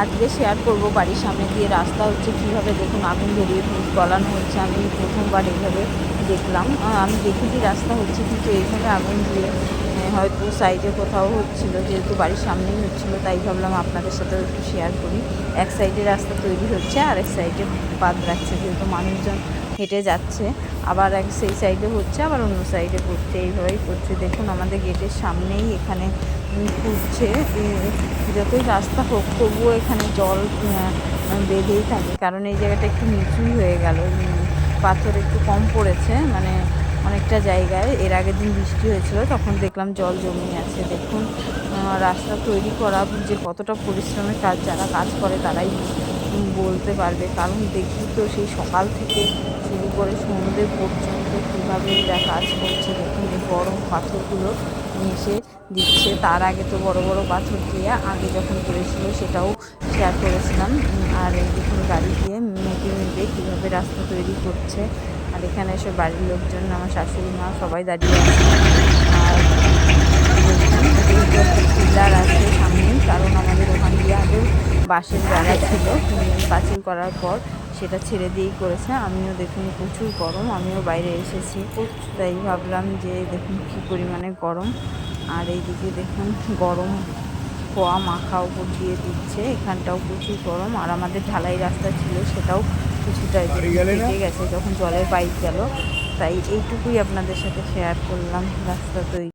আজকে শেয়ার করব বাড়ির সামনে দিয়ে রাস্তা হচ্ছে কীভাবে দেখুন আগুন ধরিয়ে গলানো হচ্ছে। আমি প্রথমবার এইভাবে দেখলাম। আমি দেখেছি রাস্তা হচ্ছে কিন্তু এইভাবে আগুন দিয়ে হয়তো সাইডে কোথাও হচ্ছিলো, যেহেতু বাড়ির সামনেই হচ্ছিলো তাই ভাবলাম আপনাদের সাথেও একটু শেয়ার করি। এক সাইডে রাস্তা তৈরি হচ্ছে আর এক সাইডে বাদ রাখছে, যেহেতু মানুষজন হেঁটে যাচ্ছে, আবার সেই সাইডে হচ্ছে আবার অন্য সাইডে করছে, এইভাবেই করছে। দেখুন আমাদের গেটের সামনেই এখানে খুঁজছে। যতই রাস্তা হোক তবুও এখানে জল বেঁধেই থাকে, কারণ এই জায়গাটা একটু নিচুই হয়ে গেল, পাথর একটু কম পড়েছে, মানে অনেকটা জায়গায়। এর আগের দিন বৃষ্টি হয়েছিল, তখন দেখলাম জল জমে আছে। দেখুন রাস্তা তৈরি করা যে কতটা পরিশ্রমের কাজ, যারা কাজ করে তারাই বলতে পারবে, কারণ দেখি তো সেই সকাল থেকে শুরু করে সন্ধ্যে পর্যন্ত কীভাবে এরা কাজ করছে। দেখুন এই গরম পাথরগুলো এসে দিচ্ছে। তার আগে তো বড় বড় পাথর দিয়ে আগে যখন করেছিল সেটাও শেয়ার করেছিলাম। আর এই দেখুন গাড়ি দিয়ে মেপে মেপে কীভাবে রাস্তা তৈরি করছে। আর এখানে এসে বাড়ির লোকজন, আমার শাশুড়ি মা সবাই দাঁড়িয়ে আছে। আর যেহেতু একটা পিলার আছে সামনেই, কারণ আমাদের ওখান দিয়ে আগেও বাঁশের বেড়া ছিল, পাঁচিল করার পর সেটা ছেড়ে দিয়েই করেছে। আমিও দেখুন প্রচুর গরম, আমিও বাইরে এসেছি, তাই ভাবলাম যে দেখুন কী পরিমাণে গরম। আর এইদিকে দেখুন গরম খোয়া মাখা উপর দিয়ে দিচ্ছে, এখানটাও প্রচুর গরম। আর আমাদের ঢালাই রাস্তা ছিল সেটাও কিছুটা ফেটে গেছে যখন জলের পাইপ গেল। তাই এইটুকুই আপনাদের সাথে শেয়ার করলাম রাস্তা তৈরি।